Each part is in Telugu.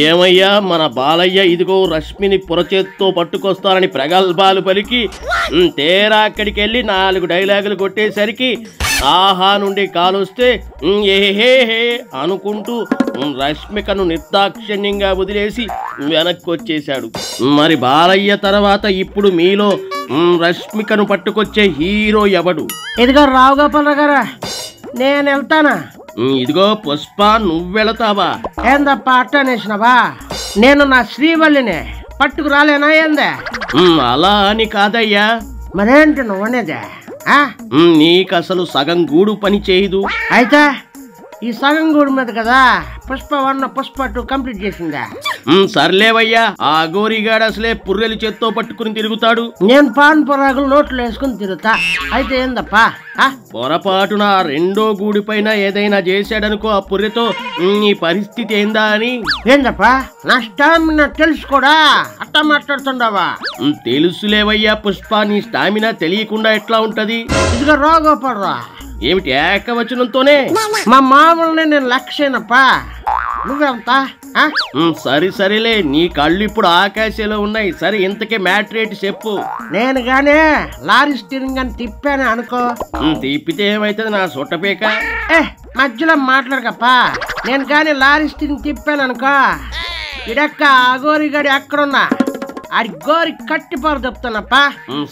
ఏమయ్యా మన బాలయ్య ఇదిగో రశ్మిని పొరచేత్తో పట్టుకొస్తానని ప్రగల్భాలు పలికి తేరా అక్కడికి వెళ్ళి 4 డైలాగులు కొట్టేసరికి ఆహా నుండి కాలొస్తే ఏహే అనుకుంటూ రష్మికను నిర్దాక్షిణ్యంగా వదిలేసి వెనక్కి వచ్చేశాడు. మరి బాలయ్య తర్వాత ఇప్పుడు మీలో రష్మికను పట్టుకొచ్చే హీరో ఎవడు? ఇదిగో రావు గోపాలరావు గారు, నేను వెళ్తానా? ఇదిగో పుష్ప, నువ్వెళతావా? ఏందప్ప అట్టనేసినవా? నేను నా శ్రీవల్లిని పట్టుకు రాలేనా ఏందే? అలా అని కాదయ్యా. మరేంటి నువ్వు అనేదే? నీకసలు సగం గూడు పని చేయదు. అయితే ఈ సగం గూడు మీద కదా పుష్ప 1 పుష్ప 2 కంప్లీట్ చేసిందా? సర్లేవయ్యా, ఆ గోరిగాడు అసలే పుర్రెలు చేత్తో పట్టుకుని తిరుగుతాడు. నేను పాన్ పొరాగులు నోట్లు వేసుకుని తిరుగుతా. అయితే ఏందప్పా? పొరపాటున 2వ గూడి పైన ఏదైనా చేశాడనుకో ఆ పుర్రెతో నీ పరిస్థితి ఏందా అని. ఏందప్పా నా స్టామినా తెలుసుకోడా అట్టా మాట్లాడుతుండవా? తెలుసులేవయ్యా పుష్ప, నీ స్టామినా తెలియకుండా ఎట్లా ఉంటది? ఇదిగో రాగోపడరా, ఏమిటి ఏకవచనంతోనే? మా మామూలునే నేను లక్ష్యనప్పా, నువ్వెంతా? సరేలే, నీ కళ్ళు ఇప్పుడు ఆకాశంలో ఉన్నాయి. సరే ఇంతకే మ్యాట్రేట్ చెప్పు. నేను గానే లారీ స్టీరింగ్ అని తిప్పాను అనుకో. తిప్పితే ఏమైతుంది నా సొట్టపేక? మధ్యలో మాట్లాడకప్పా. నేను గాని లారీ స్టీరింగ్ తిప్పాను అనుకో, ఇడక్క అగోరిగాడి ఎక్కడున్నా ఆడి గోరి కట్టిపారు చెప్తానప్పా.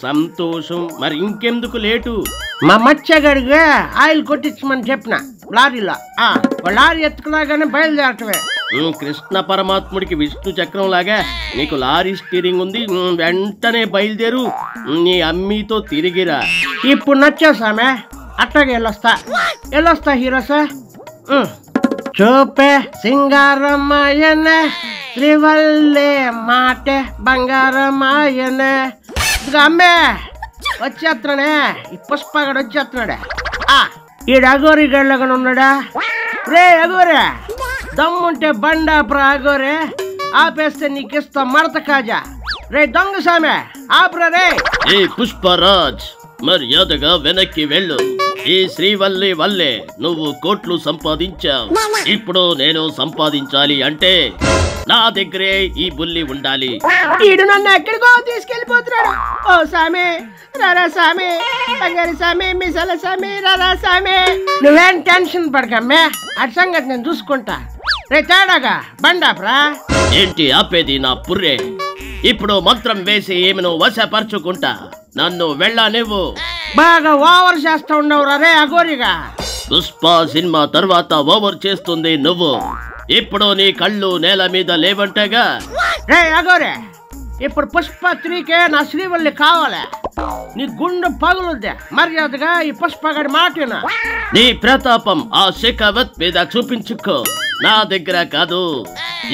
సంతోషం. మరి ఇంకెందుకు లేటు? మా మత్స్యగాడికి ఆయిల్ కొట్టించమని చెప్పిన లారీలో. లారీ ఎత్తుకులాగానే బయలుదేరటమే. కృష్ణ పరమాత్ముడికి విష్ణు చక్రం లాగా నీకు లారీ స్టీరింగ్ ఉంది. వెంటనే బయలుదేరు, నీ అమ్మీతో తిరిగిరా. ఇప్పుడు నచ్చేసామే, అట్టగా వెళ్ళొస్తా హీరోసా. చూపే సింగారమాయనే శ్రీవల్లి మాటే బంగారమాయనే. ఇదిగో అమ్మే వచ్చేస్తున్నాడే, ఈ పుష్పగాడు వచ్చేస్తున్నాడే. ఈడు అగోరి గడ్లగా ఉన్నాడా? రే అగోరే, దమ్ముంటే బండాపురా అగోరే, ఆపేస్తే నీకిస్తా మడత కాజా. రే దొంగ సామె ఆపురా రే. ఏ పుష్పరాజ్, మర్యాదగా వెనక్కి వెళ్ళు. ఈ శ్రీవల్లి వల్లే నువ్వు కోట్లు సంపాదించావు. ఇప్పుడు నేను సంపాదించాలి అంటే నా దగ్గరే ఈ బుల్లి ఉండాలి. ఈడు నన్ను ఎక్కడికో తీసుకెళ్లిపోతున్నాడు. ఓ సామి రారా సామి, బంగారు సామి, మిసాల సామి, రారా సామి. నువ్వేం టెన్షన్ పడకమ్మే, అటు సంగతి నేను చూసుకుంటా. రే తేడాగా బండాపురా. ఏంటి ఆపేది నా పుర్రే? ఇప్పుడు మంత్రం వేసి ఏమినో వశపరుచుకుంటా. నన్ను వెళ్ళనివ్వు. బాగా ఓవర్ చేస్తా ఉండవురా రే అగోరిగా. పుష్ప సినిమా తర్వాత ఓవర్ చేస్తుంది నువ్వు. ఇప్పుడు నీ కళ్ళు నేల మీద లేవంటేగా. రే అగోరే, ఇప్పుడు పుష్ప 3కే నా శ్రీవల్లి కావాలి. నీ గుండె పగులుద్దే, మర్యాదగా ఈ పుష్పగడి మాటేనా. నీ ప్రతాపం ఆ శేఖావత్ మీద చూపించుకో, నా దగ్గర కాదు.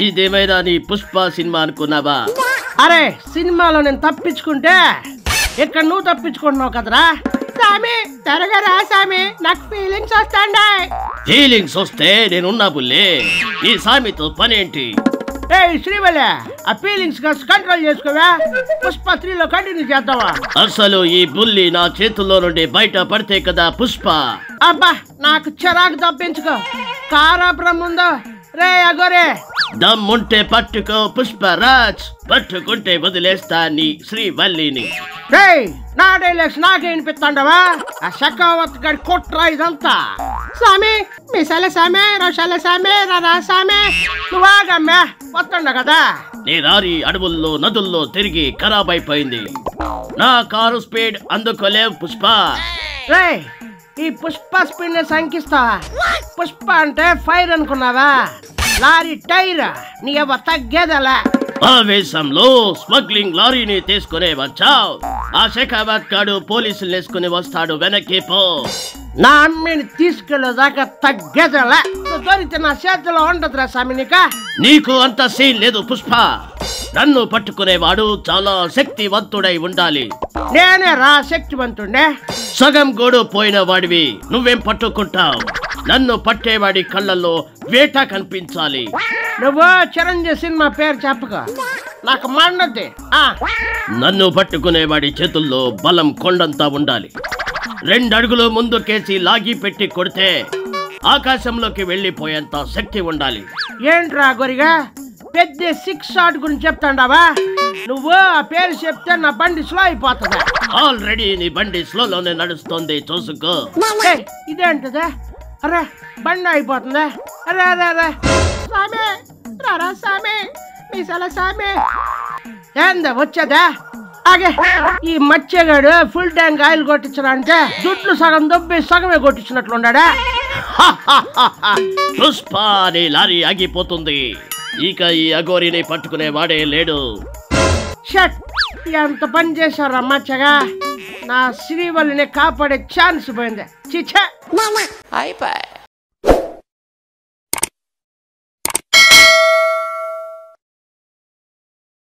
ఇదేమైనా నీ పుష్ప సినిమా అనుకున్నావా? అరే సినిమాలో నేను తప్పించుకుంటే ఇక్కడ నువ్వు తప్పించుకుంటున్నావు కదరా సామి. త్వరగా రా సామి, నాకు ఫీలింగ్స్ వస్తాండే. ఫీలింగ్స్ వస్తే నేనున్నా బుల్లే, నీ సామితో పనేంటి? శ్రీవల్లి, ఆ ఫీలింగ్స్ కంట్రోల్ చేసుకోవా? పుష్ప 3లో కంటిన్యూ చేద్దావా? అసలు ఈ బుల్లి నా చేతుల్లో నుండి బయట పడితే కదా పుష్ప. అబ్బా నాకు చిరాకు తప్పించుకో, కారాపురం ముందు. రే అగోరే, దమ్ముంటే పట్టుకో పుష్పరాజ్, పట్టుకుంటే వదిలేస్తా నీ శ్రీవల్లిని. రే నా డైలాగ్స్ నాకే వినిపిస్తాండవా? ఆ శకావత్ గడి కొట్రా ఇదంతా. సామి మిసాల సామే, రోషాల సామే, రారా సామే, నువ్వాగమ్మే వస్తుండ కదా. నీ లారీ అడవుల్లో నదుల్లో తిరిగి ఖరాబ్ అయిపోయింది. నా కారు స్పీడ్ అందుకోలేవు పుష్ప. రే ఈ పుష్ప స్పీడ్ ని శంకిస్తావా? పుష్ప అంటే ఫైర్ అనుకున్నావా? లారీ టైర్ నీ ఎవ తగ్గేదలా. ఆవేశంలో స్మగ్లింగ్ లారీని తీసుకునే వచ్చావు. ఆ శేఖావత్ గాడు పోలీసులు వేసుకుని వస్తాడు, వెనక్కి పో. నా అమ్మిని తీసుకెళ్లేదాకా తగ్గేదలా. దొరికితే నా చేతిలో ఉండదురా సామినిక. నీకు అంత సీన్ లేదు పుష్ప. నన్ను పట్టుకునేవాడు చాలా శక్తివంతుడై ఉండాలి. నేనే రా శక్తివంతుడే. సగం గోడు పోయిన వాడివి నువ్వేం పట్టుకుంటావు? నన్ను పట్టేవాడి కళ్ళల్లో వేట కనిపించాలి. నువ్వు చిరంజీవి సినిమా పేరు చెప్పక, నాకు మండది. నన్ను పట్టుకునేవాడి చేతుల్లో బలం కొండంతా ఉండాలి. 2 అడుగులు ముందుకేసి లాగి పెట్టి కొడితే ఆకాశంలోకి వెళ్ళిపోయేంత శక్తి ఉండాలి. ఏంట్రా గొరిగా పెద్ద 6 షాట్ గురించి చెప్తాండావా? నువ్వు ఆ పేరు చెప్తే నా బండి స్లో అయిపోతుందా? ఆల్రెడీ నీ బండి స్లోలోనే నడుస్తోంది, చూసుకో. ఇదేంటదా? అరే బండి అయిపోతుందా? అరే అరే అరే సామే, రారా సామే, మీసాల సామే. ఏందా వచ్చేదా? ఆగే, ఈ మచ్చగాడు ఫుల్ ట్యాంక్ ఆయిల్ కొట్టించాడంటే జుట్లు సగం దొబ్బి సగమే కొట్టించినట్లున్నాడా? పుష్ప, నీ లారీ ఆగిపోతుంది. ఇక ఈ అఘోరిని పట్టుకునే వాడే లేడు. షట్, ఎంత పని చేశారా మచ్చగా? నా శ్రీవల్లిని కాపాడే ఛాన్స్ పోయింది. చిచ్చా.